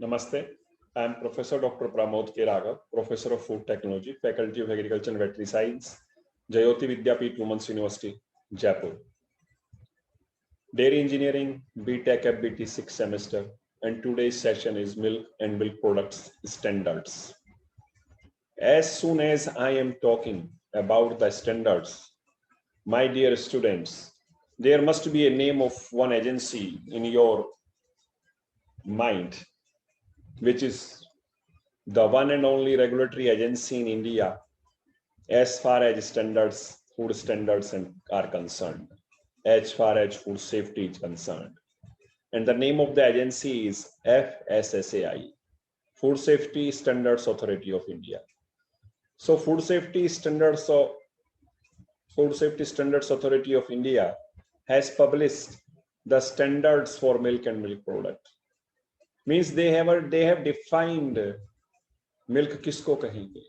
Namaste. I am Professor Dr. Pramod K. Raghav, Professor of Food Technology, Faculty of Agriculture and Veterinary Science, Jayoti Vidyapeeth Women's University, Jaipur. Dairy Engineering, BTech FBT 6th semester, and today's session is Milk and Milk Products Standards. As soon as I am talking about the standards, my dear students, there must be a name of one agency in your mind, which is the one and only regulatory agency in India as far as standards, food standards are concerned, as far as food safety is concerned. And the name of the agency is FSSAI, Food Safety Standards Authority of India. So Food Safety Standards Authority of India has published the standards for milk and milk product. Means they have defined milk किसको कहेंगे,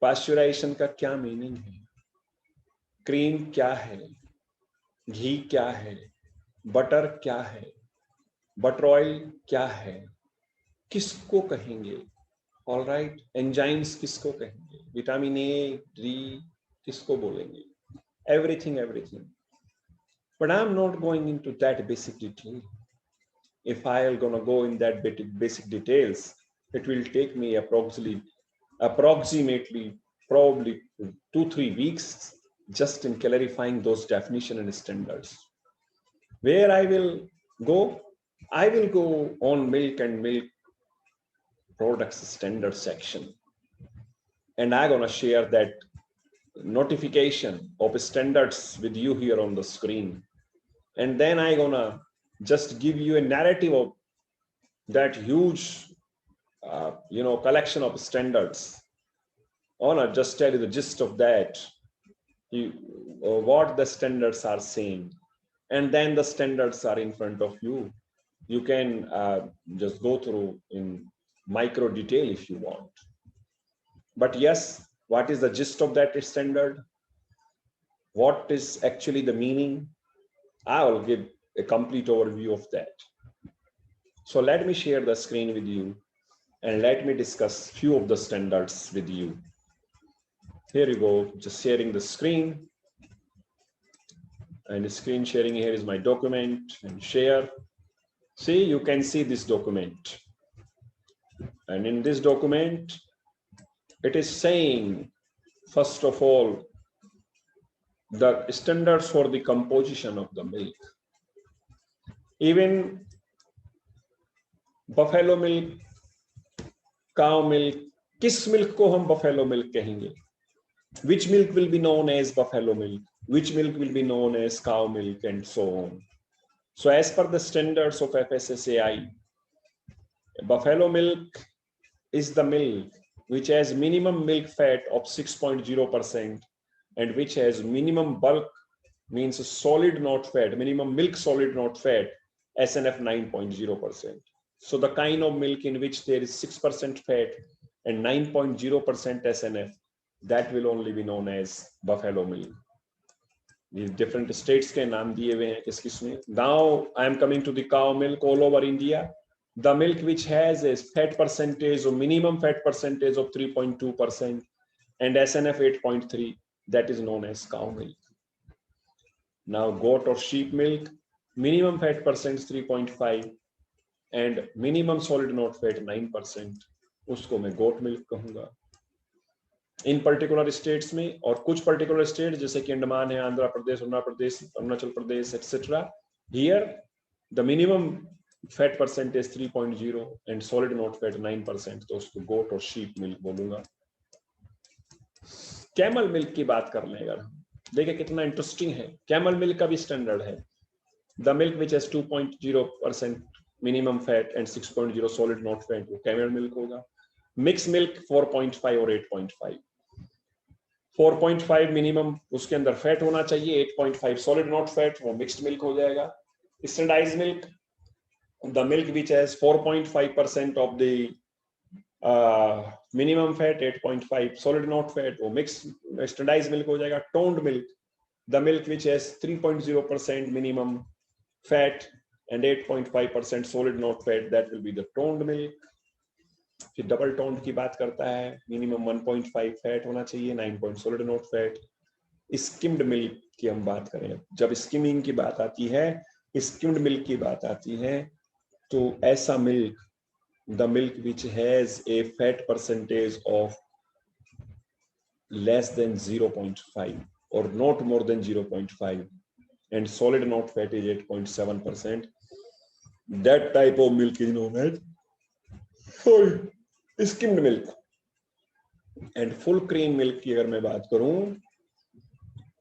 pasteurisation का क्या meaning है, cream क्या है, घी क्या है, butter क्या है, बटर ऑयल क्या है, किसको कहेंगे, ऑल राइट, एंजाइम्स किसको कहेंगे, विटामिन ए डी किसको बोलेंगे, everything. But I'm not going into that basic detail. If I am gonna go in that basic details, it will take me approximately probably 2-3 weeks just in clarifying those definition and standards. Where I will go on milk and milk products standard section, and I'm gonna share that notification of standards with you here on the screen, and then I'm gonna just give you a narrative of that huge collection of standards. Or just tell you the gist of that, what the standards are saying, and then the standards are in front of you. You can just go through in micro detail if you want. But yes, what is the gist of that standard? What is actually the meaning? I will give a complete overview of that. So let me share the screen with you and let me discuss few of the standards with you. Here you go, just sharing the screen. And the screen sharing here is my document, and share. See, you can see this document. And in this document, it is saying, first of all, the standards for the composition of the milk. Even buffalo milk, cow milk, किस milk को हम buffalo milk कहेंगे? Which milk will be known as buffalo milk? Which milk will be known as cow milk, and so on. So as per the standards of FSSAI, buffalo milk is the milk which has minimum milk fat of 6.0% and which has minimum bulk, means solid not fat, minimum milk solid not fat, SNF 9.0%. So the kind of milk in which there is 6% fat and 9.0% SNF, that will only be known as buffalo milk. These different states के नाम दिए हुए हैं किस-किसमें. Now I am coming to the cow milk all over India. The milk which has a fat percentage or minimum fat percentage of 3.2% and SNF 8.3, that is known as cow milk. Now goat or sheep milk, minimum fat percent 3.5 and minimum solid not fat 9%, उसको मैं goat milk कहूँगा. इन particular states में, और कुछ particular state जैसे कि अंडमान है, Andhra Pradesh, Arunachal Pradesh et cetera, here the minimum fat percentage 3.0 and solid not fat 9%, तो उसको गोट और शीप मिल्क बोलूंगा. कैमल मिल्क की बात कर लें अगर, देखिए कितना इंटरेस्टिंग है. कैमल मिल्क का भी स्टैंडर्ड है. The milk which has 2.0% minimum fat and 6.0 solid not fat, वो कैमल मिल्क होगा. मिक्स मिल्क 4.5 और 8.5. 4.5 मिनिमम उसके अंदर फैट होना चाहिए, 8.5 सॉलिड नॉट फैट, वो मिक्स्ड मिल्क हो जाएगा. Standardised milk, the milk which has 4.5% of the minimum fat, 8.5 solid not fat, वो मिक्स्ड स्टैंडर्डाइज्ड मिल्क हो जाएगा. Toned milk, the milk which has 3.0% minimum fat and 8.5% solid not fat, that will be the toned milk. फिर double toned की बात करता है, minimum 1.5 fat होना चाहिए, 9 solid not fat. Skimmed milk की हम बात करें, जब स्किमिंग की बात आती है, स्किम्ड मिल्क की बात आती है, तो ऐसा milk, the milk which has a fat percentage of less than 0.5 or not more than 0.5 and solid not fat is 8.7%, that type of milk is known as skimmed milk. And full cream milk की अगर मैं बात करूं,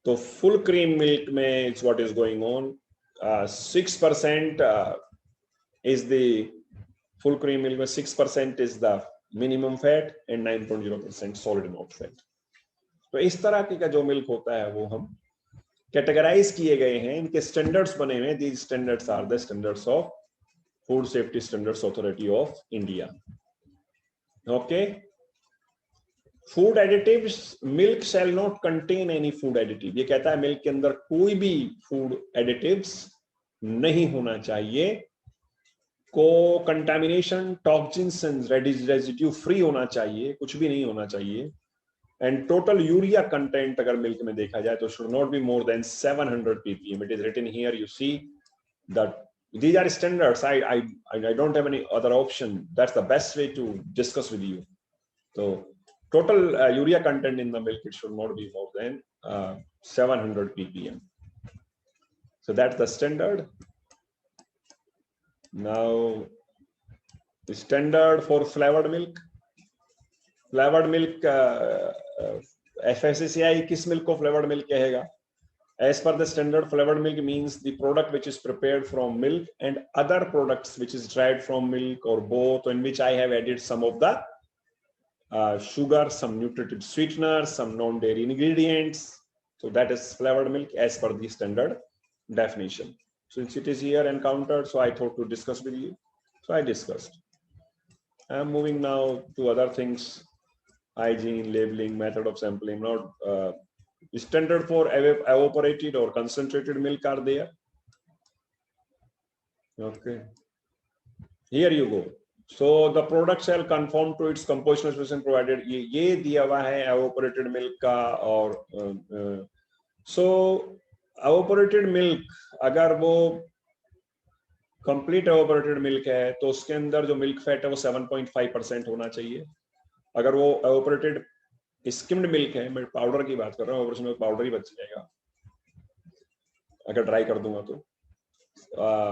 तो full cream milk में it's what is going on, 6% is the full cream milk में 6% is the minimum fat and 9.0% solid not fat. तो इस तरह का जो मिल्क होता है वो हम कैटेगराइज किए गए हैं, इनके स्टैंडर्ड्स बने हुए हैं. These standards are the standards of Food Safety Standards Authority of India. Okay. Food additives, milk shall not contain any food additive. ये कहता है मिल्क के अंदर कोई भी फूड एडिटिव्स नहीं होना चाहिए. को contamination, toxins and residue free होना चाहिए, कुछ भी नहीं होना चाहिए. एंड टोटल यूरिया कंटेंट अगर मिल्क में देखा जाए तो should not be more than 700 ppm. It is written here, you see that these are standards. I don't have any other option. That's the best way to discuss with you. So total urea content in the milk, it should not be more than 700 ppm. So that's the standard. Now the standard for flavored milk. Flavored milk, FSSAI किस milk को flavored milk कहेगा? As per the standard, flavored milk means the product which is prepared from milk and other products which is derived from milk or both, in which I have added some of the sugar, some nutritive sweeteners, some non-dairy ingredients. So that is flavored milk as per the standard definition. Since it is here encountered, so I thought to discuss with you. So I discussed. I am moving now to other things. Hygiene, labeling, method of sampling. Now, standard for evaporated or concentrated milk are there. Okay. Here you go. So the product shall conform to its composition specification provided. ये दिया हुआ है evaporated milk का. और so evaporated milk अगर वो complete evaporated milk है तो उसके अंदर जो milk fat है वो 7.5% होना चाहिए. अगर वो evaporated स्किम्ड मिल्क है, मैं पाउडर की बात कर रहा हूँ, उसमें पाउडर ही बच जाएगा अगर ड्राई कर दूंगा तो.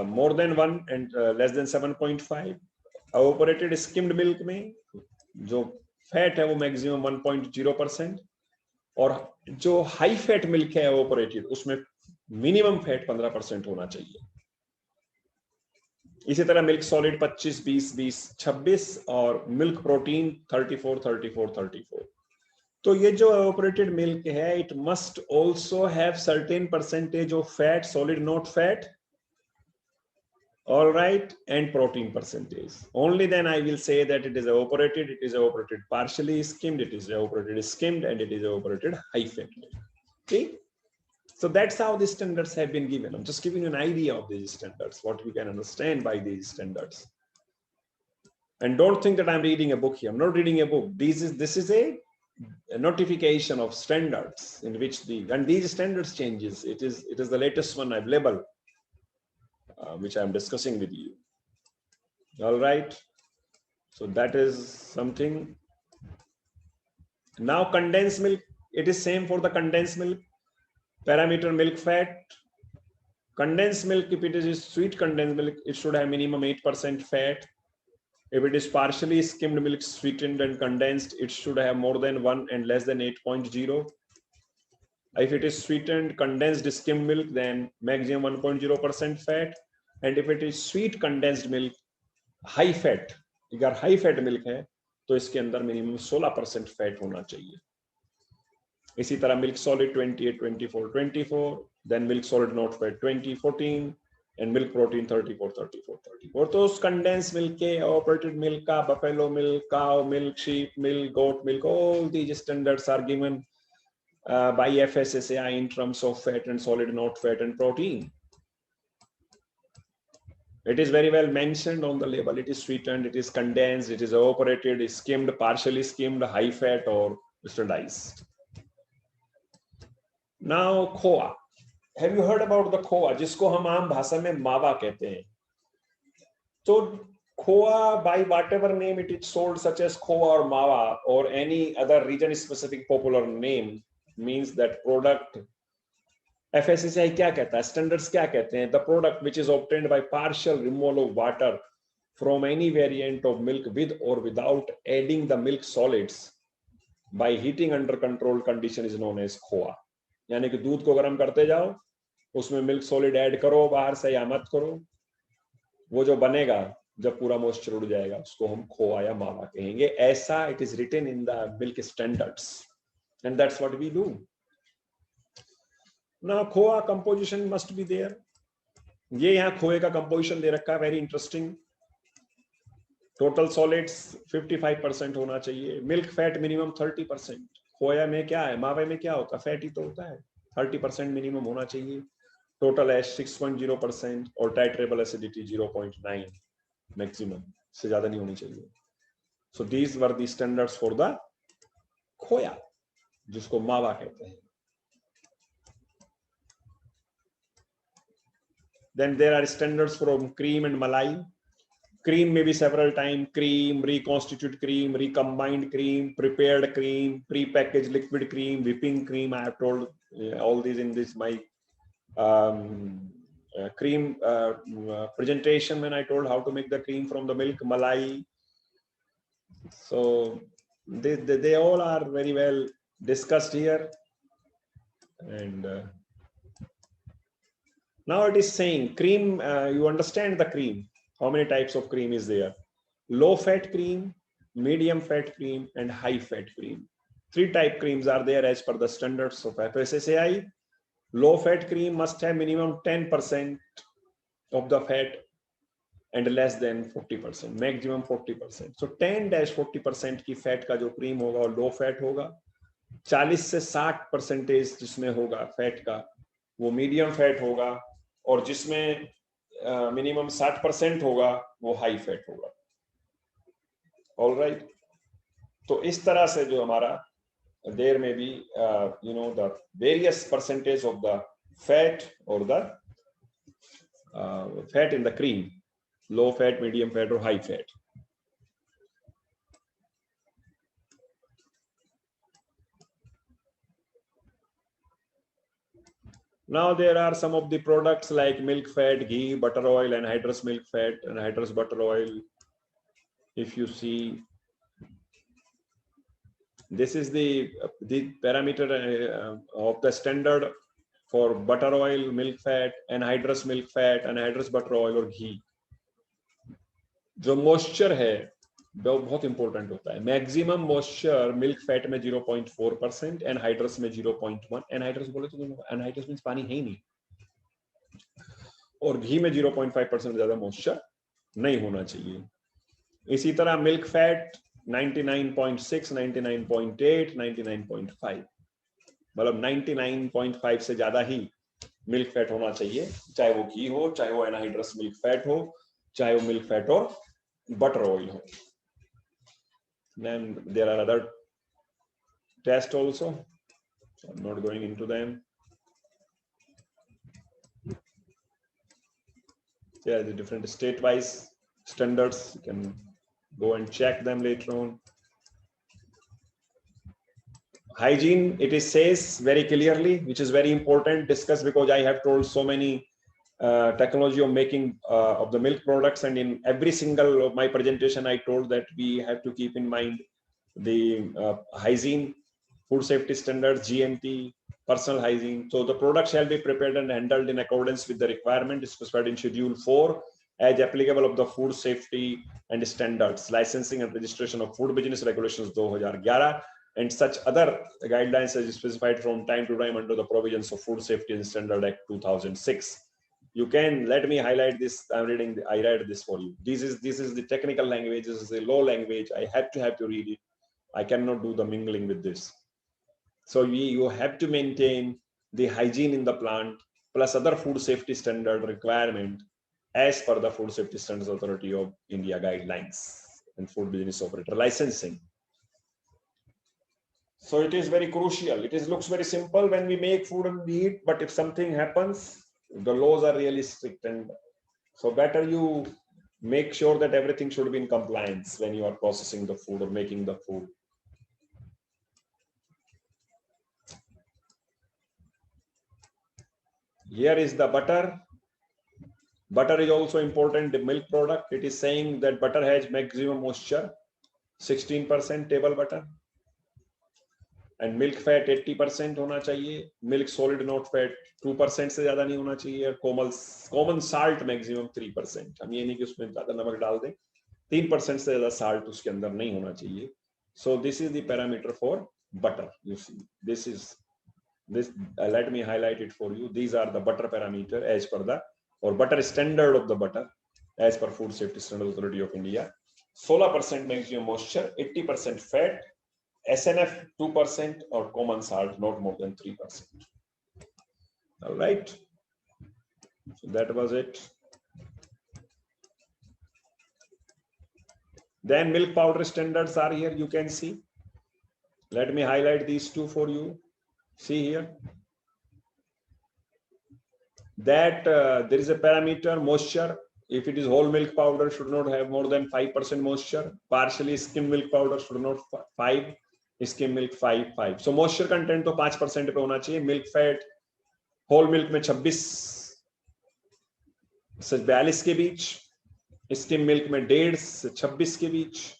More than 1 and less than 7.5. evaporated skimmed milk में जो फैट है वो मैक्सिमम 1.0%, और जो हाई फैट मिल्क है evaporated उसमें मिनिमम फैट 15% होना चाहिए. इसी तरह मिल्क सॉलिड 25, 20, 20, 26 और मिल्क प्रोटीन 34, 34, 34. तो ये जो evaporated milk है, it must also have certain percentage of fat, solid not fat, all right, and protein percentage. Only then I will say that it is evaporated. It is evaporated partially skimmed, it is evaporated skimmed, and it is evaporated high fat milk. Okay, so that's how the standards have been given. I'm just giving you an idea of these standards, what we can understand by these standards. And don't think that I'm reading a book here. I'm not reading a book. This is a notification of standards in which and these standards changes. It is the latest one I've labeled, which I'm discussing with you. All right. So that is something. Now condensed milk, it is same for the condensed milk. Parameter milk fat. Condensed milk, if it is sweet condensed milk, it should have minimum 8% fat. If it is partially skimmed milk, sweetened and condensed, it should have more than 1 and less than 8.0. If it is sweetened, condensed skimmed milk, then maximum 1.0% fat. And if it is sweet condensed milk, high fat, अगर high fat milk है तो इसके अंदर minimum 16% fat होना चाहिए. इसी तरह milk solid 28, 24, 24, then milk solid not fat 20, 14. And milk protein 34, 34, 34. तो उस condensed milk के, evaporated milk का, buffalo milk, cow milk, sheep milk, goat milk, all these standards are given by FSSAI in terms of fat and solid not fat and protein. It is very well mentioned on the label. It is sweetened, it is condensed, it is evaporated, skimmed, partially skimmed, high fat or standardized. Now khoa. Have you heard about the खोआ, जिसको हम आम भाषा में मावा कहते हैं? तो खोआ, by whatever name it is sold, such as khoa or मावा or any other region specific popular name, means that product. FSSAI क्या कहता है? Standards क्या कहते हैं? The product which is obtained by partial removal of water from any variant of milk with or without adding the milk solids by heating under controlled condition is known as खोआ. यानी कि दूध को गर्म करते जाओ, उसमें मिल्क सॉलिड ऐड करो बाहर से या मत करो, वो जो बनेगा जब पूरा मॉइस्चर उड़ जाएगा उसको हम खोआ या मावा कहेंगे. ऐसा it is written in the milk standards and that's what we do. Now khoa composition must be there. ये यहाँ खोए का कंपोजिशन दे रखा है, वेरी इंटरेस्टिंग. टोटल सॉलिड्स 55% होना चाहिए. Milk fat minimum 30%. खोया में क्या है, मावे में क्या होता है? फैट ही तो होता है. 30% मिनिमम होना चाहिए. टोटल एश 6.0% और टाइट्रेबल एसिडिटी 0.9 मैक्सिमम, से ज्यादा नहीं होनी चाहिए. So these were the standards for the खोया, जिसको मावा कहते हैं. Then there are standards from cream and malai. Cream may be several times: cream, reconstituted cream, recombined cream, prepared cream, pre-packaged liquid cream, whipping cream. I have told all these in this my cream presentation when I told how to make the cream from the milk. Malai. So they all are very well discussed here. And now it is saying cream, you understand the cream. How many types of cream is there? Low fat cream, medium fat cream, and high fat cream. 3 type creams are there as per the standards of FSSAI. Low fat cream must have minimum 10% of the fat and less than 40%, maximum 40%. So 10-40% की fat का जो cream होगा वो low fat होगा. 40 से 60% जिसमें होगा fat का वो मीडियम फैट होगा, और जिसमें मिनिमम 60% होगा वो हाई फैट होगा. All right. तो इस तरह से जो हमारा देयर में भी the various percentage of the fat और the fat in the cream, low fat, medium fat और high fat. Now there are some of the products like milk fat, ghee, butter oil, anhydrous milk fat, anhydrous butter oil. If you see, this is the parameter of the standard for butter oil, milk fat, anhydrous milk fat, anhydrous butter oil और घी. जो moisture है वो बहुत important होता है. Maximum moisture milk fat में 0.4%, anhydrous में 0.1. Anhydrous बोले तो एनहाइड्रस मींस पानी है ही नहीं. और घी में 0.5% ज्यादा मॉइस्चर नहीं होना चाहिए. इसी तरह मिल्क फैट 99.6, 99.8, 99.5, मतलब 99.5 से ज्यादा ही मिल्क फैट होना चाहिए, चाहे वो घी हो, चाहे वो एनहाइड्रस मिल्क फैट हो, चाहे वो मिल्क फैट और बटर ऑयल हो. Then there are other tests also, so I'm not going into them. There are the different state-wise standards. You can go and check them later on. Hygiene, it is says very clearly, which is very important discuss, because I have told so many technology of making of the milk products, and in every single of my presentation I told that we have to keep in mind the hygiene, food safety standards, GMP, personal hygiene. So the product shall be prepared and handled in accordance with the requirement specified in Schedule 4 as applicable of the food safety and standards, licensing and registration of food business regulations 2011, and such other guidelines as specified from time to time under the provisions of Food Safety and Standard Act 2006. You can let me highlight this. I read this for you. This is the technical language. This is the law language. I have to read it. I cannot do the mingling with this. So you have to maintain the hygiene in the plant plus other food safety standard requirement as per the Food Safety Standards Authority of India guidelines and food business operator licensing. So it is very crucial. It looks very simple when we make food and we eat, but if something happens, the laws are really strict, and so better you make sure that everything should be in compliance when you are processing the food or making the food. Here is the butter. Butter is also important, the milk product. It is saying that butter has maximum moisture, 16% table butter. And milk fat 80% होना चाहिए. Milk solid not fat 2% से ज्यादा नहीं होना चाहिए. Common salt maximum 3%. हम ये नहीं कि उसमें ज्यादा नमक डाल दें. 3% से ज्यादा salt उसके अंदर नहीं होना चाहिए. So this is the parameter for butter. You see, this. Let me highlight it for you. These are the butter parameter as per the or butter standard of the butter as per Food Safety Standards Authority of India. 16% maximum moisture, 80% fat, SNF 2% or common salt not more than 3%. All right. So that was it. Then milk powder standards are here. You can see. Let me highlight these two for you. See here. That there is a parameter moisture. If it is whole milk powder, should not have more than 5% moisture. Partially skimmed milk powder should not 5. Skim milk 5. So moisture content तो 5% पे होना चाहिए. Milk fat whole milk में 26 से 42 के बीच, skim milk में 1.5 से 26 के बीच,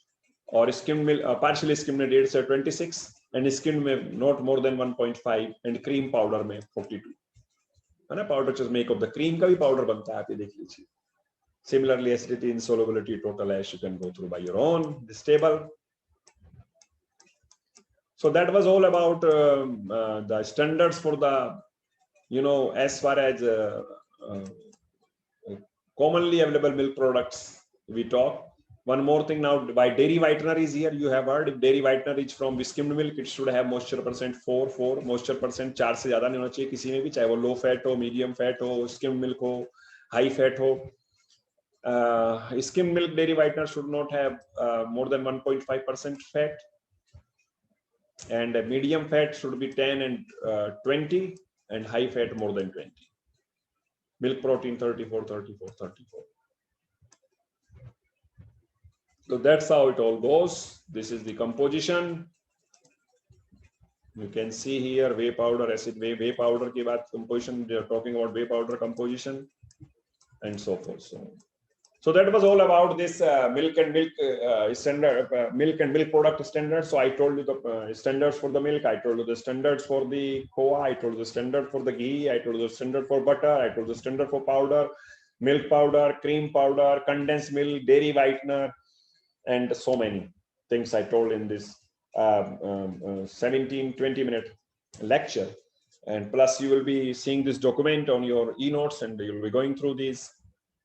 और skim milk partially skim में 1.5 से 26 and skim में not more than 1.5 and cream powder में 42. है ना, powder just make of the cream का भी powder बनता है, आप ये देख लीजिए. Similarly, acidity, insolubility, total ash you can go through by your own this table. So that was all about the standards for the, as far as commonly available milk products we talk. One more thing now, by dairy whitener is here. You have heard if dairy whitener is from skimmed milk, it should have moisture percent 4, moisture percent 4 से ज़्यादा नहीं होना चाहिए किसी में भी, चाहे वो low fat हो, medium fat हो, skimmed milk हो, high fat हो. Skimmed milk dairy whitener should not have more than 1.5% fat. And medium fat should be 10 and 20, and high fat more than 20. Milk protein 34. So that's how it all goes. This is the composition. You can see here whey powder, acid whey powder ke baad composition. They are talking about whey powder composition and so forth. So that was all about this milk and milk standard, milk and milk product standard. So I told you the standards for the milk. I told you the standards for the khoa. I told you the standard for the ghee. I told you the standard for butter. I told you the standard for powder, milk powder, cream powder, condensed milk, dairy whitener, and so many things I told in this 17-20 minute lecture. And plus you will be seeing this document on your e-notes and you'll be going through these.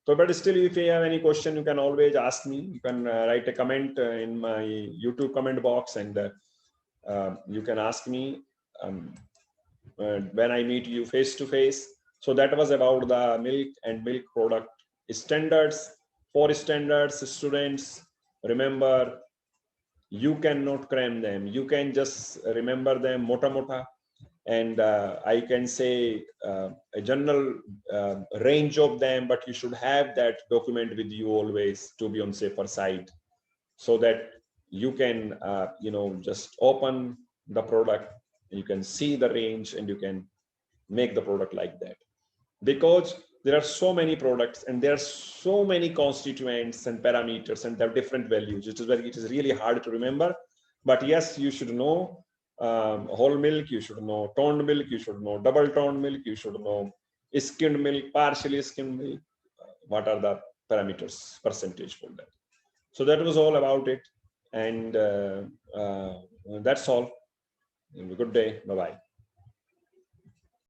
So, but still, if you have any question, you can always ask me. You can write a comment in my YouTube comment box, and you can ask me when I meet you face to face. So that was about the milk and milk product standards. 4 standards, students, remember, you cannot cram them. You can just remember them mota. And I can say a general range of them, but you should have that document with you always to be on safer side, so that you can just open the product, you can see the range, and you can make the product like that. Because there are so many products and there are so many constituents and parameters and they have different values. It is really hard to remember. But yes, you should know whole milk, you should know toned milk, you should know double toned milk, you should know skimmed milk, partially skimmed milk. What are the parameters, percentage for that? So that was all about it. And that's all. Have a good day. Bye-bye.